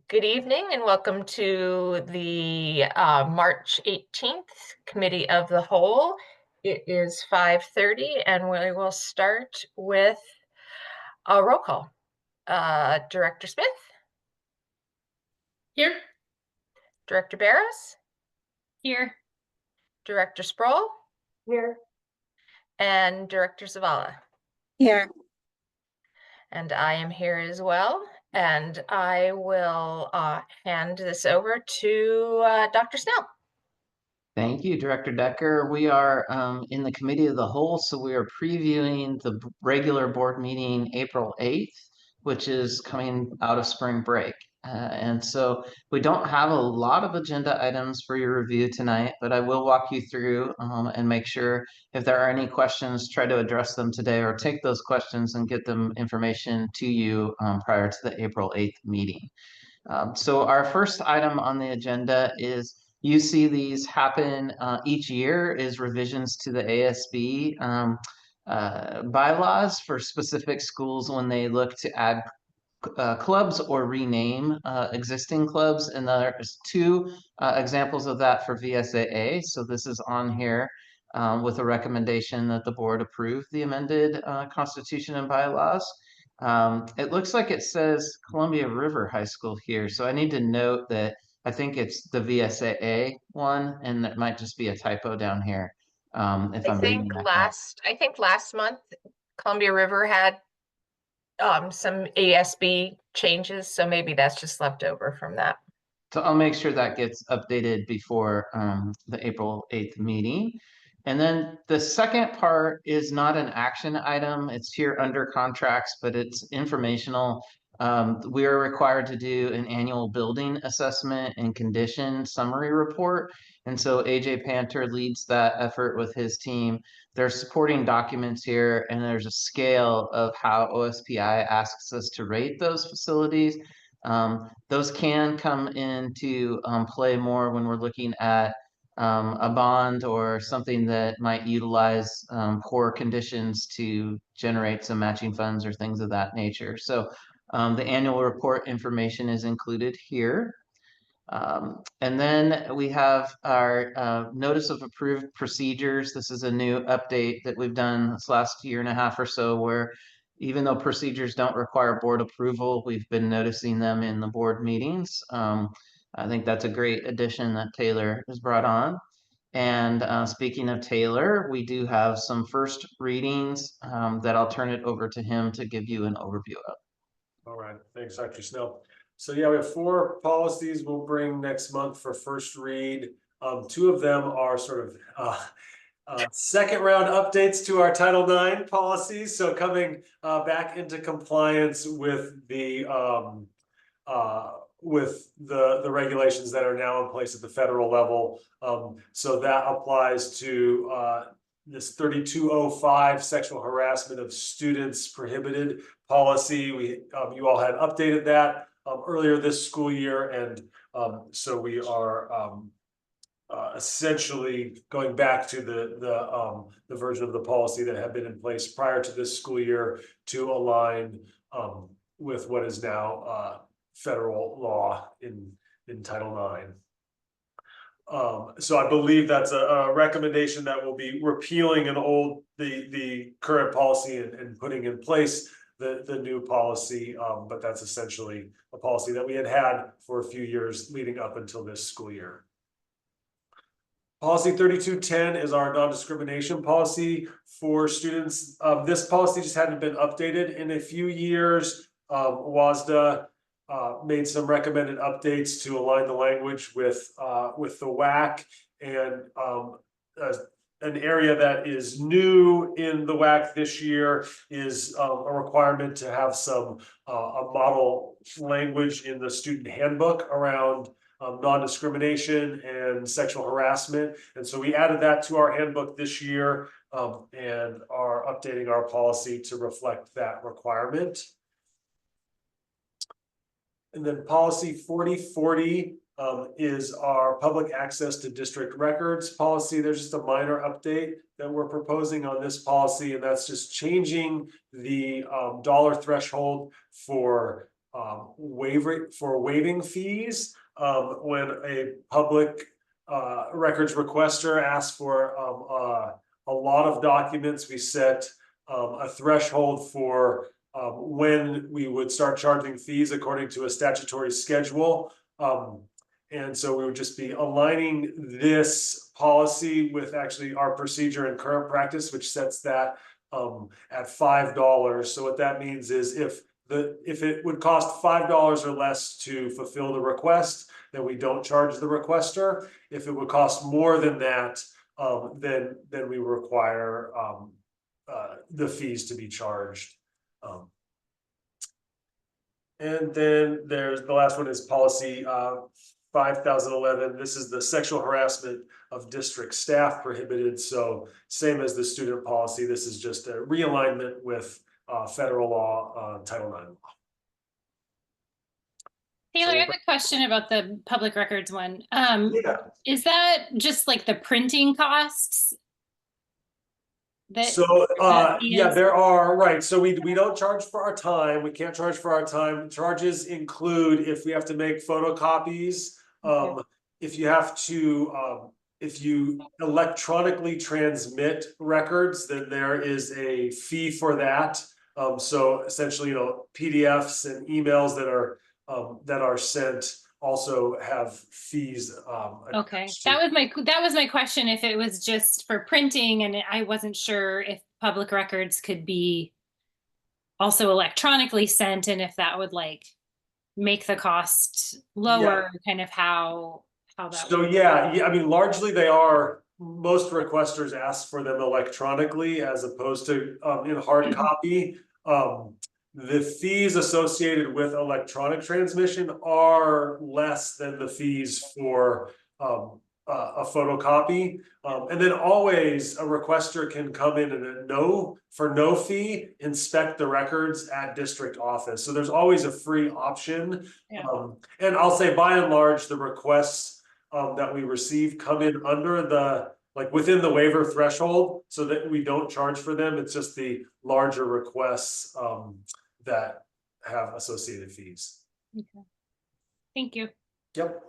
Good evening and welcome to the March 18th Committee of the Whole. It is 5:30 and we will start with a roll call. Director Smith, Here. Director Barros, Here. Director Sproul, Here. and Director Zavala. Here. And I am here as well. And I will hand this over to Dr. Snell. Thank you, Director Decker. We are in the Committee of the Whole, so we are previewing the regular board meeting April 8th, which is coming out of spring break. And so we don't have a lot of agenda items for your review tonight, but I will walk you through and make sure if there are any questions, try to address them today or take those questions and get them information to you prior to the April 8th meeting. So our first item on the agenda is you see these happen each year is revisions to the ASB bylaws for specific schools when they look to add clubs or rename existing clubs. And there's two examples of that for VSAA. So this is on here with a recommendation that the board approve the amended constitution and bylaws. It looks like it says Columbia River High School here. So I need to note that I think it's the VSAA one, and it might just be a typo down here. If I'm reading that. I think last month Columbia River had some ASB changes, so maybe that's just left over from that. So I'll make sure that gets updated before the April 8th meeting. And then the second part is not an action item. It's here under contracts, but it's informational. We are required to do an annual building assessment and condition summary report. And so AJ Panter leads that effort with his team. There's supporting documents here, and there's a scale of how OSPI asks us to rate those facilities. Those can come into play more when we're looking at a bond or something that might utilize poor conditions to generate some matching funds or things of that nature. So the annual report information is included here. And then we have our notice of approved procedures. This is a new update that we've done this last year and a half or so, where even though procedures don't require board approval, we've been noticing them in the board meetings. I think that's a great addition that Taylor has brought on. And speaking of Taylor, we do have some first readings that I'll turn it over to him to give you an overview of. All right, thanks, Dr. Snell. So yeah, we have 4 policies we'll bring next month for first read. 2 of them are sort of second round updates to our Title IX policies. So coming back into compliance with the regulations that are now in place at the federal level. So that applies to this 3205 sexual harassment of students prohibited policy. You all had updated that earlier this school year, and so we are essentially going back to the version of the policy that had been in place prior to this school year to align with what is now federal law in Title IX. So I believe that's a recommendation that will be repealing the current policy and putting in place the new policy. But that's essentially a policy that we had for a few years leading up until this school year. Policy 3210 is our non-discrimination policy for students. This policy just hadn't been updated in a few years. WASDA made some recommended updates to align the language with the WAC, and an area that is new in the WAC this year is a requirement to have some a model language in the student handbook around non-discrimination and sexual harassment. And so we added that to our handbook this year and are updating our policy to reflect that requirement. And then policy 4040 is our public access to district records policy. There's just a minor update that we're proposing on this policy, and that's just changing the dollar threshold for waiving fees when a public records requester asks for a lot of documents. We set a threshold for when we would start charging fees according to a statutory schedule. And so we would just be aligning this policy with actually our procedure and current practice, which sets that at $5. So what that means is if it would cost $5 or less to fulfill the request, then we don't charge the requester. If it would cost more than that, then we require the fees to be charged. And then there's the last one is policy 5011. This is the sexual harassment of district staff prohibited. So same as the student policy, this is just a realignment with federal law, Title IX law. Taylor, So- I have a question about the public records one. Yeah. Is that just like the printing costs? So that yeah, is- there are, right. So we don't charge for our time. We can't charge for our time. Charges include if we have to make photocopies, Okay. if you have to if you electronically transmit records, then there is a fee for that. So essentially, you know, PDFs and emails that are sent also have fees. Okay, attached to. that was my question, if it was just for printing, and I wasn't sure if public records could be also electronically sent, and if that would like make the cost lower, kind of how that So would. yeah, I mean, largely they are, most requesters ask for them electronically as opposed to in hard copy. The fees associated with electronic transmission are less than the fees for a photocopy. And then always a requester can come in and for no fee, inspect the records at district office. So there's always a free option. Yeah. And I'll say by and large, the requests that we receive come in under the, like within the waiver threshold, so that we don't charge for them. It's just the larger requests that have associated fees. Okay. Thank you. Yep.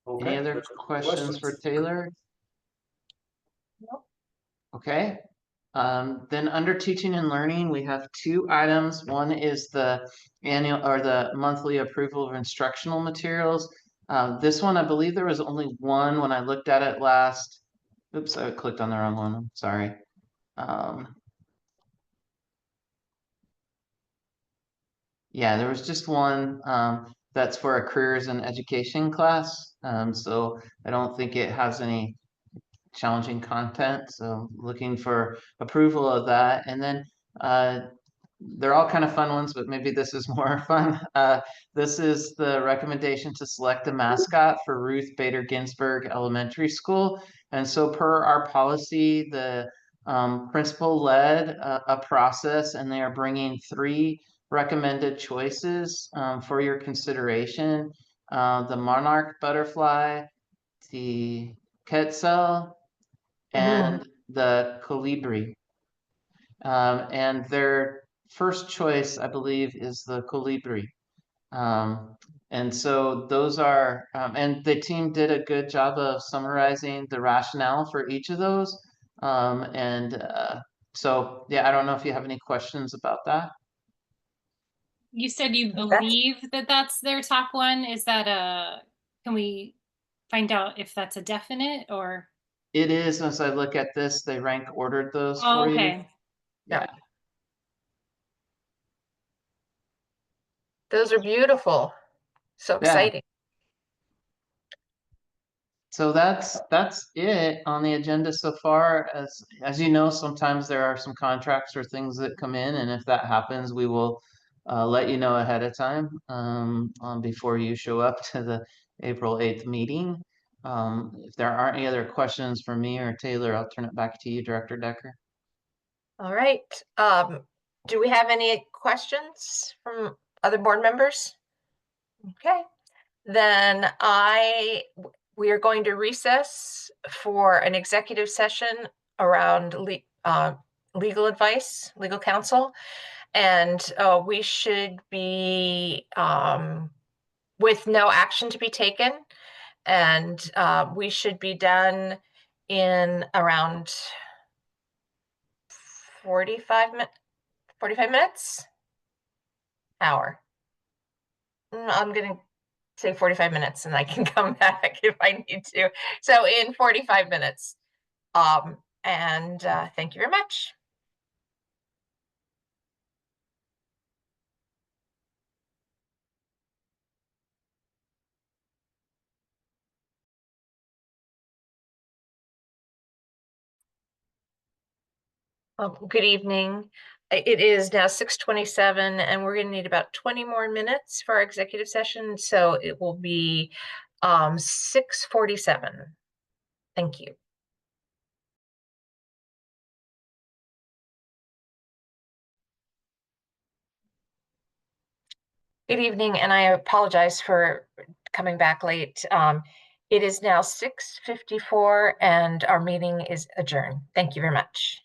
Any Okay. other questions for Taylor? Nope. Okay. Then under teaching and learning, we have two items. One is the annual or the monthly approval of instructional materials. This one, I believe there was only one when I looked at it last. Oops, I clicked on the wrong one. I'm sorry. Yeah, there was just one that's for a careers and education class. So I don't think it has any challenging content. So looking for approval of that. And then they're all kind of fun ones, but maybe this is more fun. This is the recommendation to select a mascot for Ruth Bader Ginsburg Elementary School. And so per our policy, the principal led a process, and they are bringing 3 recommended choices for your consideration. The monarch butterfly, the quetzal, and the colibri. And their first choice, I believe, is the colibri. And so those are, and the team did a good job of summarizing the rationale for each of those. So, yeah, I don't know if you have any questions about that. You said you believe that that's their top one. Is that can we find out if that's a definite or? It is, as I look at this, they rank ordered those Oh, for you. okay. Yeah. Those are beautiful. So exciting. So that's it on the agenda so far. As you know, sometimes there are some contracts or things that come in, and if that happens, we will let you know ahead of time before you show up to the April 8th meeting. If there aren't any other questions for me or Taylor, I'll turn it back to you, Director Decker. All right. Do we have any questions from other board members? Okay. Then we are going to recess for an executive session around legal advice, legal counsel. And we should be with no action to be taken. And we should be done in around 45 minutes, hour. I'm going to say 45 minutes and I can come back if I need to. So in 45 minutes. And thank you very much. Good evening. It is now 6:27 and we're going to need about 20 more minutes for our executive session. So it will be 6:47. Thank you. Good evening, and I apologize for coming back late. It is now 6:54 and our meeting is adjourned. Thank you very much.